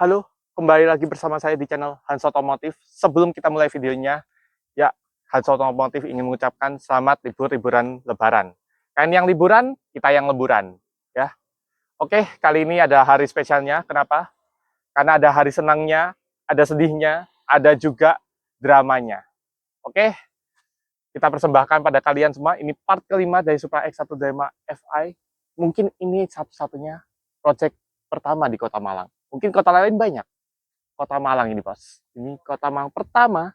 Halo, kembali lagi bersama saya di channel Hans Otomotif. Sebelum kita mulai videonya, ya Hans Otomotif ingin mengucapkan selamat liburan Lebaran. Kalian yang liburan, kita yang leburan, ya. Oke, kali ini ada hari spesialnya. Kenapa? Karena ada hari senangnya, ada sedihnya, ada juga dramanya. Oke, kita persembahkan pada kalian semua. Ini part kelima dari Supra X1 Dyma Fi. Mungkin ini satu-satunya project pertama di Kota Malang. Mungkin kota lain banyak. Kota Malang ini, Bos. Ini Kota Malang pertama,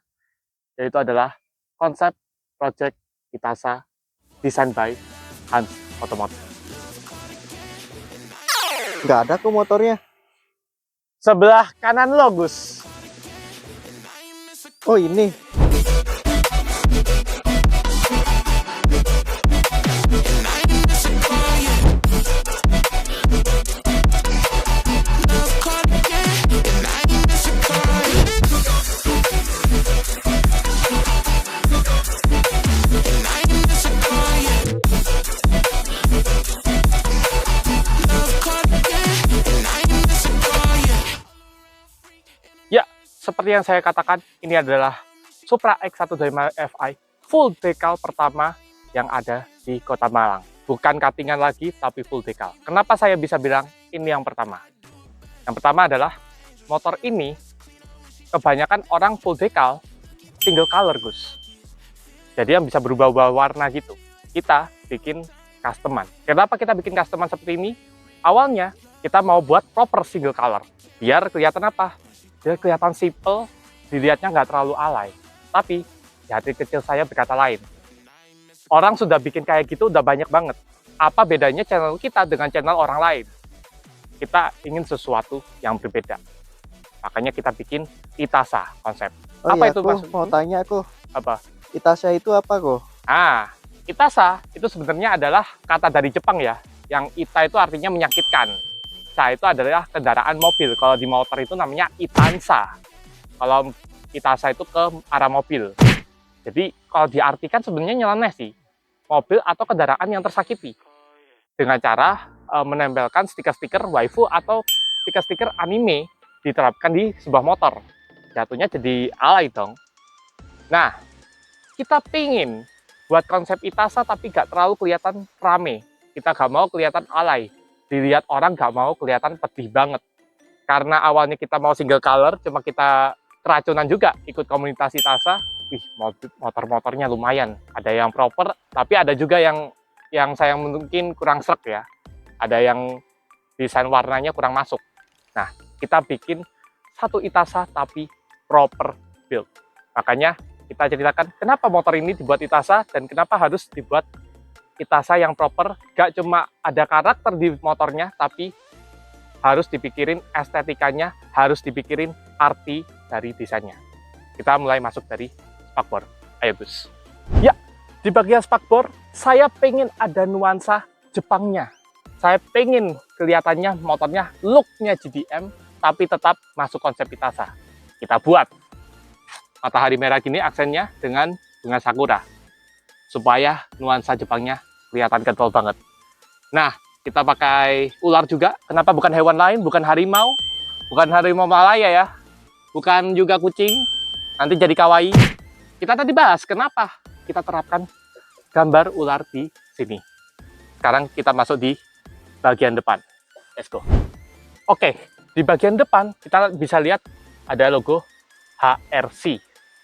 yaitu adalah konsep project Itasa desain by Hans Otomotif. Nggak ada kok motornya. Sebelah kanan lo, Gus. Oh ini. Seperti yang saya katakan, ini adalah Supra X1 Dyma Fi full decal pertama yang ada di Kota Malang. Bukan cuttingan lagi, tapi full decal. Kenapa saya bisa bilang ini yang pertama? Yang pertama adalah motor ini kebanyakan orang full decal single color, Gus. Jadi yang bisa berubah-ubah warna gitu. Kita bikin customan. Kenapa kita bikin customan seperti ini? Awalnya kita mau buat proper single color. Biar kelihatan apa? Dia kelihatan simple, dilihatnya nggak terlalu alay. Tapi, di hati kecil saya berkata lain. Orang sudah bikin kayak gitu udah banyak banget. Apa bedanya channel kita dengan channel orang lain? Kita ingin sesuatu yang berbeda. Makanya kita bikin Itasa konsep. Oh apa iya, itu maksudnya? Mau tanya aku. Apa? Itasa itu apa kok? Itasa itu sebenarnya adalah kata dari Jepang ya. Yang ita itu artinya menyakitkan. Itu adalah kendaraan mobil. Kalau di motor itu namanya Itansa. Kalau Itasa itu ke arah mobil. Jadi kalau diartikan sebenarnya nyeleneh sih. Mobil atau kendaraan yang tersakiti. Dengan cara menempelkan stiker-stiker waifu atau stiker-stiker anime diterapkan di sebuah motor. Jatuhnya jadi alay dong. Nah, kita pingin buat konsep Itasa tapi gak terlalu kelihatan rame. Kita gak mau kelihatan alay. Dilihat orang gak mau kelihatan pedih banget. Karena awalnya kita mau single color, cuma kita keracunan juga ikut komunitas Itasa. Wih, motor-motornya lumayan. Ada yang proper, tapi ada juga yang saya mungkin kurang srek ya. Ada yang desain warnanya kurang masuk. Nah, kita bikin satu Itasa tapi proper build. Makanya kita ceritakan kenapa motor ini dibuat Itasa dan kenapa harus dibuat Itasa yang proper, gak cuma ada karakter di motornya, tapi harus dipikirin estetikanya, harus dipikirin arti dari desainnya. Kita mulai masuk dari spakbor. Ayo Gus. Ya, di bagian spakbor, saya pengen ada nuansa Jepangnya. Saya pengen kelihatannya motornya, looknya GDM, tapi tetap masuk konsep Itasa. Kita buat matahari merah gini aksennya dengan bunga sakura. Supaya nuansa Jepangnya kelihatan kental banget. Nah, kita pakai ular juga. Kenapa bukan hewan lain? Bukan harimau. Bukan harimau Malaya ya. Bukan juga kucing. Nanti jadi kawaii. Kita tadi bahas kenapa kita terapkan gambar ular di sini. Sekarang kita masuk di bagian depan. Let's go. Oke, di bagian depan kita bisa lihat ada logo HRC.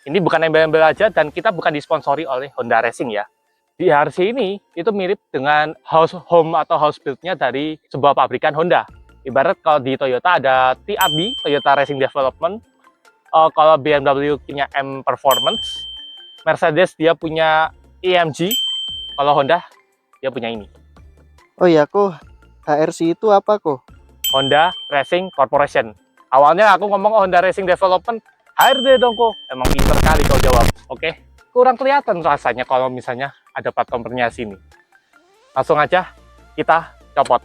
Ini bukan embel-embel aja dan kita bukan disponsori oleh Honda Racing ya. Di HRC ini itu mirip dengan home atau house build-nya dari sebuah pabrikan Honda. Ibarat kalau di Toyota ada TRD, Toyota Racing Development. Kalau BMW punya M Performance, Mercedes dia punya EMG. Kalau Honda dia punya ini. Oh iya kok, HRC itu apa kok? Honda Racing Corporation. Awalnya aku ngomong Honda Racing Development, HRD dong kok. Emang pinter kali kau jawab. Oke, kurang kelihatan rasanya kalau misalnya ada plat nomornya sini. Langsung aja kita copot.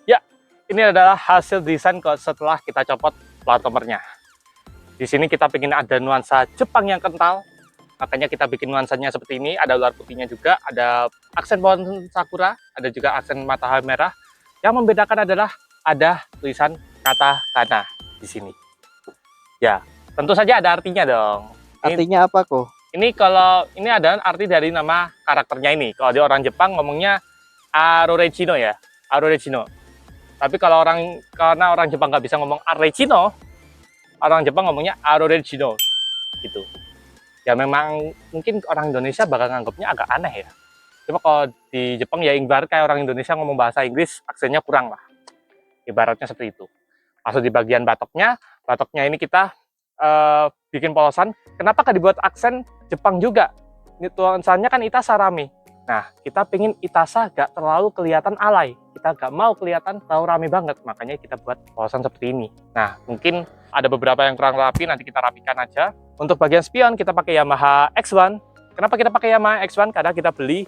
Ya, ini adalah hasil desain setelah kita copot plat nomornya. Di sini kita ingin ada nuansa Jepang yang kental, makanya kita bikin nuansanya seperti ini. Ada ular putihnya juga, ada aksen pohon sakura, ada juga aksen matahari merah. Yang membedakan adalah ada tulisan katakana di sini. Ya, tentu saja ada artinya dong. Artinya apa kok? Ini kalau ini ada arti dari nama karakternya ini. Kalau di orang Jepang ngomongnya Arorechino ya, Arorechino. Tapi kalau karena orang Jepang nggak bisa ngomong Arorechino, orang Jepang ngomongnya Arorechino gitu. Ya memang mungkin orang Indonesia bakal nganggapnya agak aneh ya. Cuma kalau di Jepang ya ibarat kayak orang Indonesia ngomong bahasa Inggris, aksennya kurang lah. Ibaratnya seperti itu. Masuk di bagian batoknya ini kita bikin polosan. Kenapa kan dibuat aksen Jepang juga? Ini tulisannya kan Itasa rame. Nah, kita pengen Itasa gak terlalu kelihatan alay. Kita gak mau kelihatan terlalu rame banget. Makanya kita buat polosan seperti ini. Nah, mungkin ada beberapa yang kurang rapi, nanti kita rapikan aja. Untuk bagian spion, kita pakai Yamaha X1. Kenapa kita pakai Yamaha X1? Karena kita beli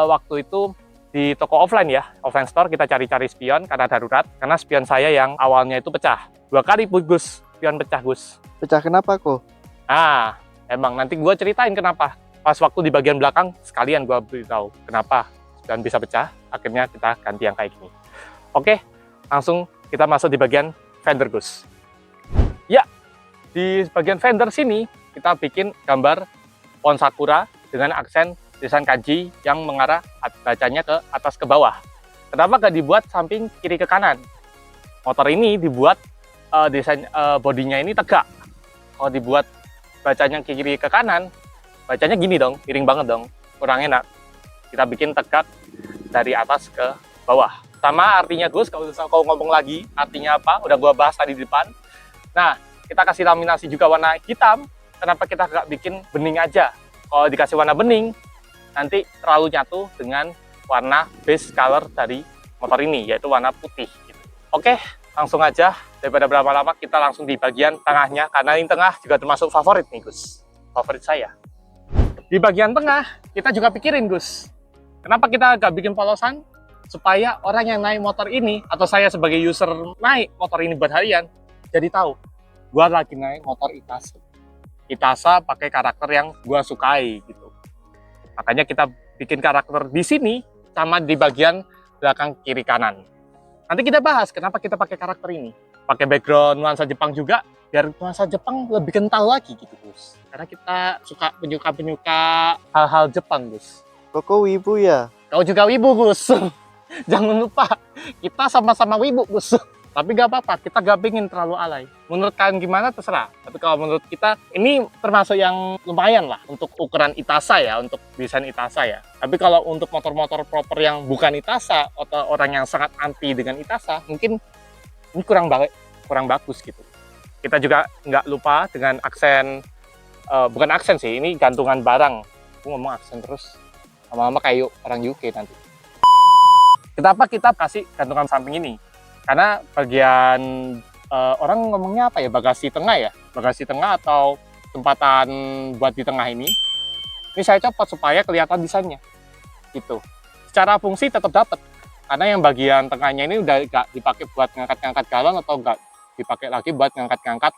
waktu itu di toko offline ya, offline store. Kita cari-cari spion karena darurat. Karena spion saya yang awalnya itu pecah. 2 kali Gus, spion pecah Gus. Pecah kenapa kok? Ah, emang nanti gue ceritain kenapa. Pas waktu di bagian belakang, sekalian gue beritahu kenapa spion bisa pecah. Akhirnya kita ganti yang kayak gini. Oke, langsung kita masuk di bagian fender Gus. Ya, di bagian fender sini kita bikin gambar pohon sakura dengan aksen desain kanji yang mengarah bacanya ke atas ke bawah. Kenapa gak dibuat samping kiri ke kanan? Motor ini dibuat desain bodinya ini tegak. Kalau dibuat bacanya kiri ke kanan, bacanya gini dong, miring banget dong, kurang enak. Kita bikin tegak dari atas ke bawah. Sama artinya Gus, kalau kau ngomong lagi artinya apa, udah gua bahas tadi di depan. Nah, kita kasih laminasi juga warna hitam. Kenapa kita gak bikin bening aja? Kalau dikasih warna bening, nanti terlalu nyatu dengan warna base color dari motor ini, yaitu warna putih. Gitu. Oke, langsung aja. Daripada berlama-lama, kita langsung di bagian tengahnya. Karena ini tengah juga termasuk favorit nih, Gus. Favorit saya. Di bagian tengah, kita juga pikirin, Gus. Kenapa kita gak bikin polosan? Supaya orang yang naik motor ini, atau saya sebagai user naik motor ini buat harian, jadi tahu, gua lagi naik motor Itasa. Itasa pakai karakter yang gua sukai, gitu. Makanya kita bikin karakter di sini, sama di bagian belakang kiri kanan. Nanti kita bahas kenapa kita pakai karakter ini. Pakai background nuansa Jepang juga, biar nuansa Jepang lebih kental lagi gitu, Gus. Karena kita suka penyuka hal-hal Jepang, Gus. Koko wibu ya? Kau juga wibu, Gus. Jangan lupa, kita sama-sama wibu, Gus. Tapi gak apa-apa, kita gak pengen terlalu alay. Menurut kalian gimana, terserah. Tapi kalau menurut kita, ini termasuk yang lumayan lah untuk ukuran Itasa ya, untuk desain Itasa ya. Tapi kalau untuk motor-motor proper yang bukan Itasa, atau orang yang sangat anti dengan Itasa, mungkin ini kurang bagus gitu. Kita juga nggak lupa dengan aksen, bukan aksen sih, ini gantungan barang. Aku ngomong aksen terus, lama-lama kayak orang UK nanti. Kenapa kita kasih gantungan samping ini? Karena bagian orang ngomongnya apa ya, bagasi tengah ya, bagasi tengah atau tempatan buat di tengah ini saya copot supaya kelihatan desainnya gitu. Secara fungsi tetap dapat, karena yang bagian tengahnya ini udah gak dipakai buat ngangkat-ngangkat galon atau gak dipakai lagi buat ngangkat-ngangkat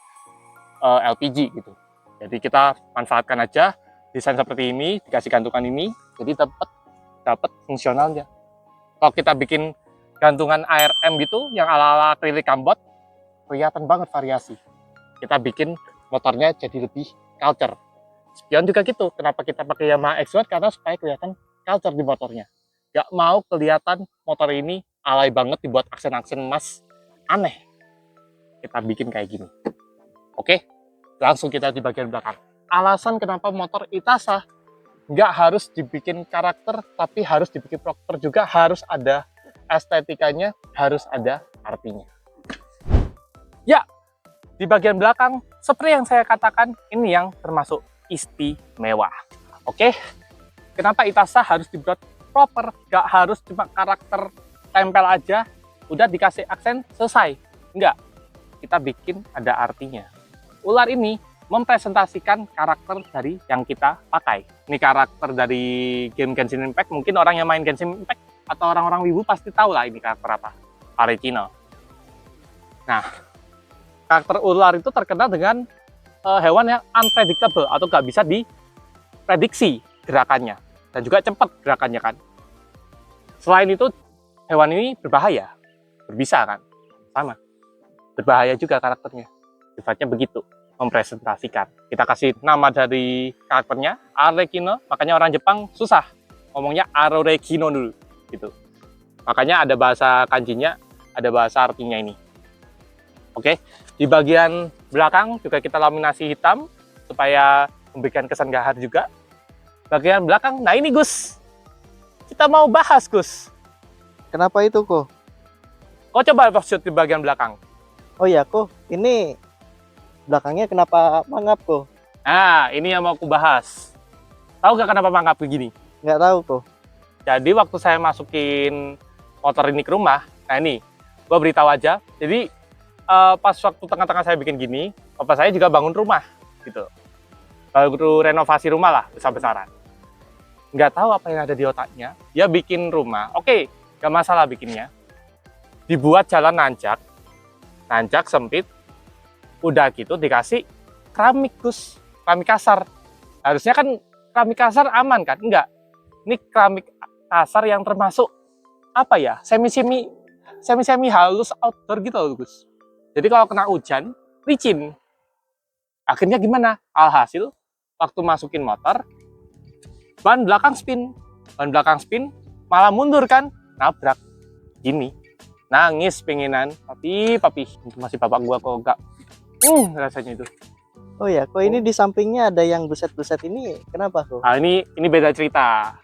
LPG gitu. Jadi kita manfaatkan aja desain seperti ini, dikasih gantungan ini, jadi dapat fungsionalnya. Kalau kita bikin gantungan ARM gitu, yang ala-ala acrylic cambot, kelihatan banget variasi. Kita bikin motornya jadi lebih culture. Spion juga gitu, kenapa kita pakai Yamaha X1? Karena supaya kelihatan culture di motornya. Gak mau kelihatan motor ini alay banget dibuat aksen-aksen emas aneh. Kita bikin kayak gini. Oke, langsung kita di bagian belakang. Alasan kenapa motor Itasa nggak harus dibikin karakter, tapi harus dibikin proper juga, harus ada estetikanya, harus ada artinya. Ya, di bagian belakang, seperti yang saya katakan, ini yang termasuk istimewa. Oke, kenapa Itasa harus dibuat proper? Gak harus cuma karakter tempel aja, udah dikasih aksen, selesai. Enggak, kita bikin ada artinya. Ular ini mempresentasikan karakter dari yang kita pakai. Ini karakter dari game Genshin Impact, mungkin orang yang main Genshin Impact atau orang-orang wibu pasti tahu lah ini karakter apa. Arechino. Nah, karakter ular itu terkenal dengan hewan yang unpredictable atau gak bisa prediksi gerakannya dan juga cepat gerakannya kan. Selain itu hewan ini berbahaya, berbisa kan, sama, berbahaya juga karakternya. Sifatnya begitu, mempresentasikan. Kita kasih nama dari karakternya, Arlecchino, makanya orang Jepang susah ngomongnya Arorekino dulu, gitu. Makanya ada bahasa kanjinya, ada bahasa artinya ini. Oke, di bagian belakang juga kita laminasi hitam supaya memberikan kesan gahar juga. Bagian belakang, nah ini Gus, kita mau bahas Gus. Kenapa itu kok? Kau coba shoot di bagian belakang. Oh ya kok, ini belakangnya kenapa mangap kok? Nah, ini yang mau aku bahas. Tahu gak kenapa mangap begini? Nggak tahu kok. Jadi waktu saya masukin motor ini ke rumah, nah ini, gua beritahu aja. Jadi pas waktu tengah-tengah saya bikin gini, bapak saya juga bangun rumah, gitu. Baru renovasi rumah lah, besar-besaran. Nggak tahu apa yang ada di otaknya, dia bikin rumah. Oke, nggak masalah bikinnya. Dibuat jalan nanjak sempit, udah gitu dikasih keramik Gus, keramik kasar. Harusnya kan keramik kasar aman kan? Enggak. Ini keramik kasar yang termasuk apa ya? Semi halus outdoor gitu loh Gus. Jadi kalau kena hujan, licin. Akhirnya gimana? Alhasil waktu masukin motor, ban belakang spin, malah mundur kan? Nabrak. Gini. Nangis pengenan, papi, masih bapak gua kok enggak. Rasanya itu. Oh ya, kok ini di sampingnya ada yang buset-buset ini, kenapa kok? Nah, ini beda cerita.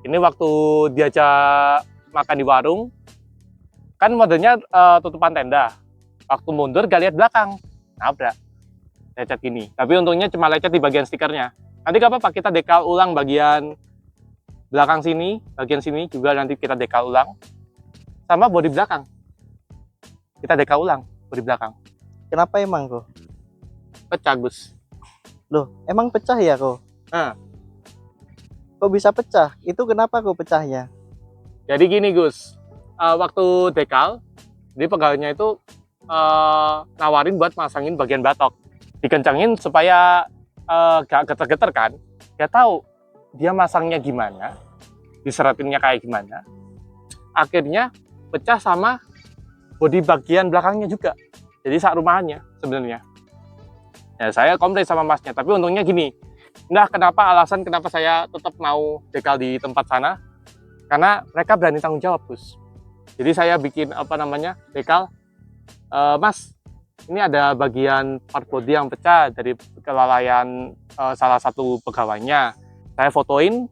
Ini waktu diajak makan di warung, kan modelnya tutupan tenda. Waktu mundur gak lihat belakang, nabrak, lecet gini. Tapi untungnya cuma lecet di bagian stikernya. Nanti gak apa-apa, kita dekal ulang bagian belakang sini, bagian sini juga nanti kita dekal ulang. Sama bodi belakang, kita dekal ulang bodi belakang. Kenapa emang kok? Pecah Gus. Loh, emang pecah ya kok? Nah. Kok bisa pecah? Itu kenapa kok pecahnya? Jadi gini Gus, waktu dekal, jadi pegawainya itu nawarin buat masangin bagian batok, dikencangin supaya gak geter-geter kan. Gak tahu dia masangnya gimana, diseratinnya kayak gimana. Akhirnya pecah sama bodi bagian belakangnya juga. Jadi sak rumahannya sebenarnya. Ya saya komplain sama masnya, tapi untungnya gini. Nah, alasan kenapa saya tetap mau dekal di tempat sana? Karena mereka berani tanggung jawab, Gus. Jadi saya bikin dekal. Mas, ini ada bagian part body yang pecah dari kelalaian salah satu pegawainya. Saya fotoin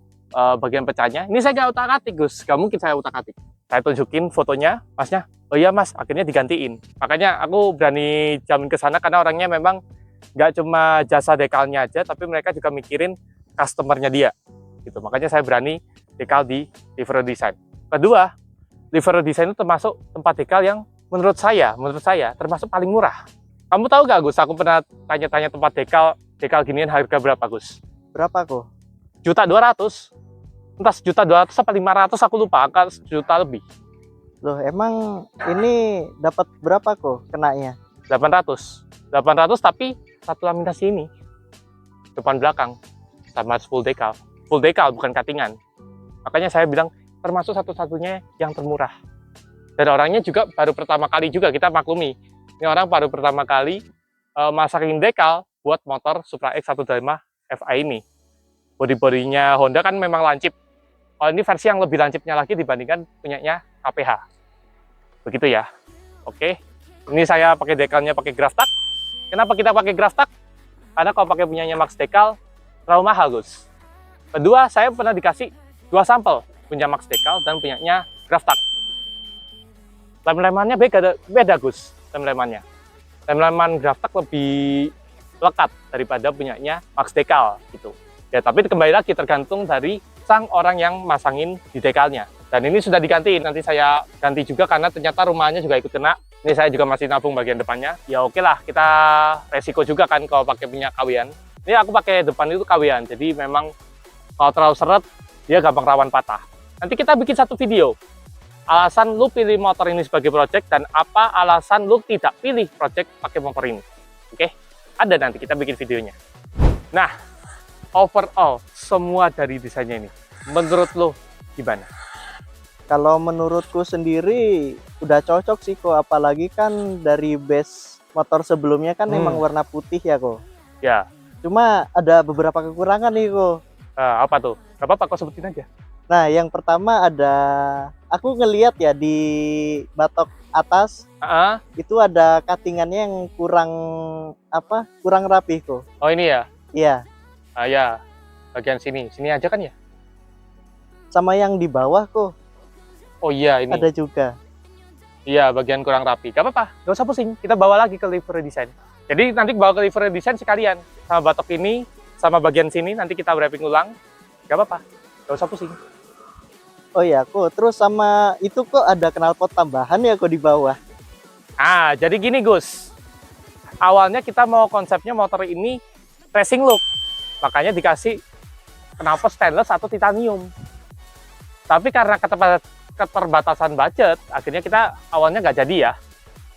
bagian pecahnya. Ini saya nggak utak-atik Gus, nggak mungkin saya utak-atik. Saya tunjukin fotonya, masnya. Oh iya Mas, akhirnya digantiin. Makanya aku berani jamin ke sana karena orangnya memang nggak cuma jasa dekalnya aja, tapi mereka juga mikirin customernya dia. Gitu. Makanya saya berani dekal di Livero Design. Kedua, Livero Design itu termasuk tempat dekal yang menurut saya termasuk paling murah. Kamu tahu gak Gus, aku pernah tanya-tanya tempat dekal ginian harga berapa Gus? Berapa kok? 1.200.000. Entah 1.200.000 apa 500, aku lupa, angka 1 juta lebih. Loh, emang ini dapat berapa kok kenanya? 800 tapi satu laminasi ini depan belakang sama full dekal bukan cuttingan. Makanya saya bilang termasuk satu-satunya yang termurah. Dan orangnya juga baru pertama kali juga, kita maklumi. Ini orang baru pertama kali masakin dekal buat motor Supra X125 FI ini. Bodi-bodinya Honda kan memang lancip. Kalau ini versi yang lebih lancipnya lagi dibandingkan punyanya KPH. Begitu ya. Oke. Ini saya pakai dekalnya pakai Graftak. Kenapa kita pakai Graftak? Karena kalau pakai punyanya Max Dekal terlalu mahal, Gus. Kedua, saya pernah dikasih 2 sampel punya Max Dekal dan punyanya Graftak. Lem-lemannya beda Gus, lem-lemannya. Lem-leman Graftak lebih lekat daripada punyanya Max Dekal gitu. Ya, tapi kembali lagi tergantung dari sang orang yang masangin di dekalnya. Dan ini sudah diganti, nanti saya ganti juga karena ternyata rumahnya juga ikut kena. Ini saya juga masih nabung bagian depannya. Ya oke lah, kita resiko juga kan kalau pakai punya kawian. Ini aku pakai depan itu kawian, jadi memang kalau terlalu seret, dia gampang rawan patah. Nanti kita bikin satu video. Alasan lu pilih motor ini sebagai project dan apa alasan lu tidak pilih project pakai motor ini. Oke, ada nanti kita bikin videonya. Nah, overall semua dari desainnya ini, menurut lo gimana? Kalau menurutku sendiri udah cocok sih kok, apalagi kan dari base motor sebelumnya kan emang warna putih ya kok. Ya, Cuma ada beberapa kekurangan nih kok. apa tuh? Gak apa-apa, kau sebutin aja. Nah, yang pertama ada, aku ngeliat ya di batok atas Ah, itu ada cuttingannya yang kurang apa? Kurang rapi kok. oh ini ya, Iya, ya, bagian sini, sini aja kan ya? sama yang di bawah kok Oh iya ini, ada juga. iya bagian kurang rapi. Gak apa-apa, gak usah pusing. Kita bawa lagi ke livery design. Jadi nanti bawa ke livery design sekalian sama batok ini, sama bagian sini nanti kita wrapping ulang. Gak apa-apa, gak usah pusing. Oh ya kok, terus sama itu kok ada knalpot tambahan ya kok di bawah. Ah, jadi gini Gus. Awalnya kita mau konsepnya motor ini racing look. Makanya dikasih knalpot stainless atau titanium. Tapi karena keterbatasan budget, akhirnya kita awalnya nggak jadi ya.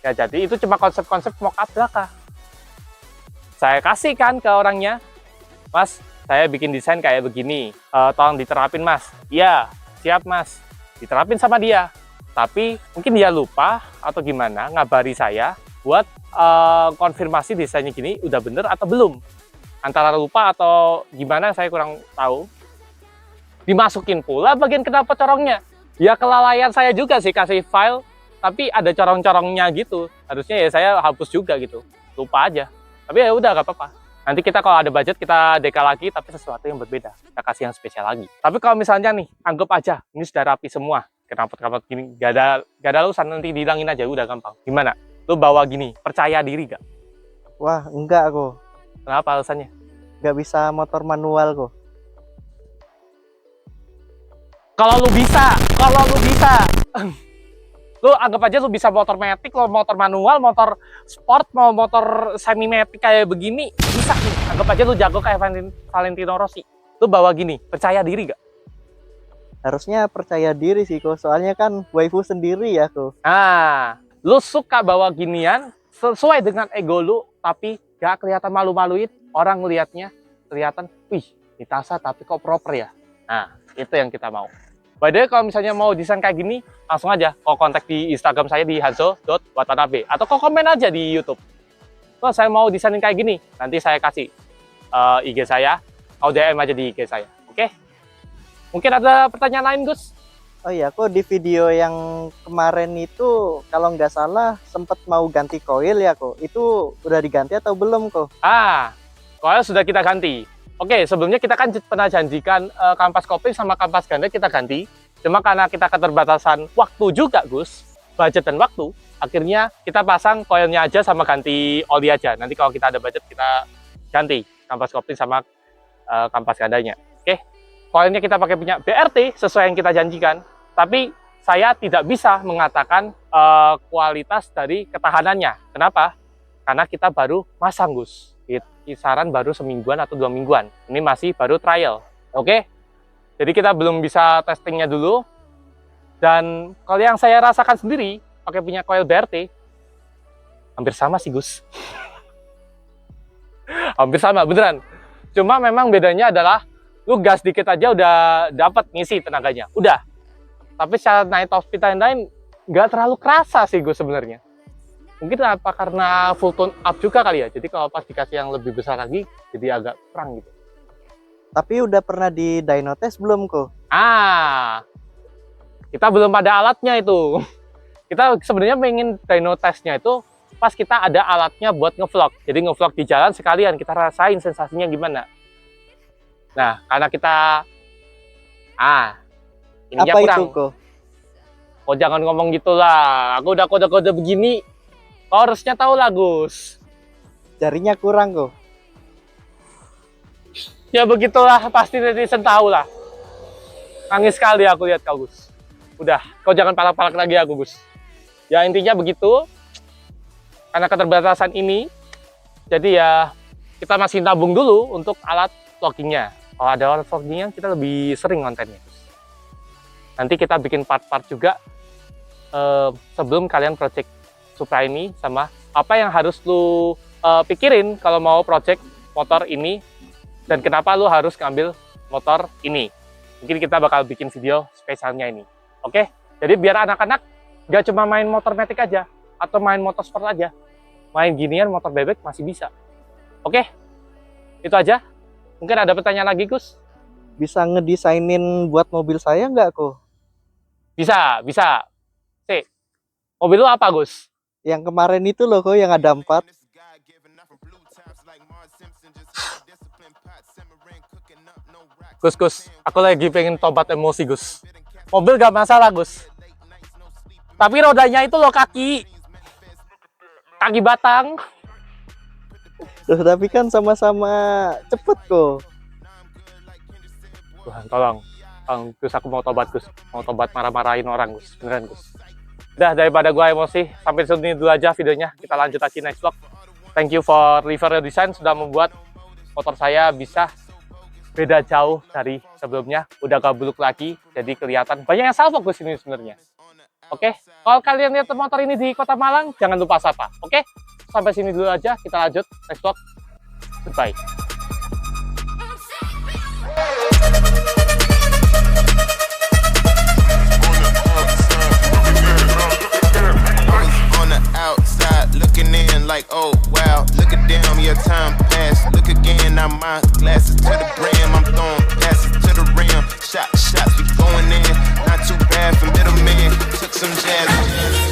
Nggak jadi, itu cuma konsep-konsep mock-up belaka. Saya kasihkan ke orangnya, Mas, saya bikin desain kayak begini. Tolong diterapin Mas. Iya, siap Mas. Diterapin sama dia. Tapi mungkin dia lupa atau gimana, ngabari saya buat konfirmasi desainnya gini udah bener atau belum. Antara lupa atau gimana saya kurang tahu. Dimasukin pula bagian knalpot corongnya. Ya kelalaian saya juga sih kasih file, tapi ada corong-corongnya gitu. Harusnya ya saya hapus juga gitu. Lupa aja. Tapi ya udah gak apa-apa. Nanti kita kalau ada budget kita deka lagi tapi sesuatu yang berbeda. Kita kasih yang spesial lagi. Tapi kalau misalnya nih, anggap aja ini sudah rapi semua. Knalpot-knalpot gini gak ada lusan, nanti dihilangin aja udah gampang. Gimana? Lu bawa gini, percaya diri gak? Wah, enggak kok. Kenapa alasannya? Nggak bisa motor manual kok. Kalau lu bisa, lu anggap aja lu bisa motor matic, lo motor manual, motor sport, mau motor semi matic kayak begini, bisa nih. Anggap aja lu jago kayak Valentino Rossi. Lu bawa gini, percaya diri gak? Harusnya percaya diri sih kok, soalnya kan waifu sendiri ya kok. Nah, lu suka bawa ginian sesuai dengan ego lu, tapi gak kelihatan malu-maluin. Orang ngelihatnya kelihatan, wih, ini Tasa tapi kok proper ya. Nah, itu yang kita mau. By the way, kalau misalnya mau desain kayak gini, langsung aja kau kontak di Instagram saya di hanzo.watanabe atau kau komen aja di YouTube. Kalau saya mau desainin kayak gini, nanti saya kasih IG saya, kau DM aja di IG saya. Oke? Mungkin ada pertanyaan lain, Gus? Oh iya kok di video yang kemarin itu kalau nggak salah sempet mau ganti koil ya kok. Itu udah diganti atau belum kok? Koil sudah kita ganti. Oke, sebelumnya kita kan pernah janjikan kampas kopling sama kampas ganda kita ganti. Cuma karena kita keterbatasan waktu juga, Gus, budget dan waktu, akhirnya kita pasang koilnya aja sama ganti oli aja. Nanti kalau kita ada budget, kita ganti kampas kopling sama kampas gandanya. Oke, koilnya kita pakai punya BRT sesuai yang kita janjikan. Tapi saya tidak bisa mengatakan kualitas dari ketahanannya. Kenapa? Karena kita baru masang, Gus. Kisaran baru semingguan atau 2 mingguan. Ini masih baru trial. Oke? Jadi kita belum bisa testingnya dulu. Dan kalau yang saya rasakan sendiri, pakai punya coil BRT, hampir sama sih, Gus. Hampir sama, beneran. Cuma memang bedanya adalah, lu gas dikit aja udah dapat ngisi tenaganya. Udah. Tapi secara night top speed lain-lain, nggak terlalu kerasa sih, Gus, sebenarnya. Mungkin apa karena full tone up juga kali ya. Jadi kalau pas dikasih yang lebih besar lagi, jadi agak kurang gitu. Tapi udah pernah di dyno test belum kok? Kita belum ada alatnya itu. Kita sebenarnya pengen dyno testnya itu pas kita ada alatnya buat ngevlog. Jadi ngevlog di jalan sekalian kita rasain sensasinya gimana. Nah, karena kita ininya Apa kurang. itu kok? Oh jangan ngomong gitulah. Aku udah kode-kode begini. Kau harusnya tahu lah, Gus. Jarinya kurang kok. Ya begitulah, pasti netizen tahu lah. Nangis sekali aku lihat kau, Gus. Udah, kau jangan palak-palak lagi aku, Gus. Ya intinya begitu. Karena keterbatasan ini, jadi ya kita masih nabung dulu untuk alat vloggingnya. Kalau ada alat vloggingnya, kita lebih sering kontennya. Nanti kita bikin part-part juga sebelum kalian project Supra ini, sama apa yang harus lu pikirin kalau mau project motor ini dan kenapa lu harus ngambil motor ini. Mungkin kita bakal bikin video spesialnya ini. Oke, jadi biar anak-anak nggak cuma main motor matic aja, atau main motor sport aja. Main ginian motor bebek masih bisa. Oke, itu aja. Mungkin ada pertanyaan lagi, Gus? Bisa ngedesainin buat mobil saya nggak kok? Bisa, bisa. Mobil lu apa, Gus? Yang kemarin itu loh kok, yang ada 4. Gus, aku lagi pengen tobat emosi, Gus. Mobil gak masalah, Gus. Tapi rodanya itu loh kaki batang. Loh, tapi kan sama-sama cepet kok. Tuhan, tolong, Gus, aku mau tobat, Gus. Mau tobat marah-marahin orang, Gus. Beneran, Gus. Udah, daripada gua emosi, sampai sini dulu aja videonya. Kita lanjut lagi next vlog. Thank you for Liverio Design sudah membuat motor saya bisa beda jauh dari sebelumnya. Udah gak buluk lagi, jadi kelihatan banyak yang salah fokus ini sebenarnya. Oke, kalau kalian lihat motor ini di Kota Malang, jangan lupa sapa. Oke, sampai sini dulu aja. Kita lanjut next vlog. Goodbye. Looking in like, oh wow, look at them, your time passed. Look again, now my glasses to the brim, I'm throwing passes to the rim. Shots, we going in, not too bad for middlemen. Took some jazz.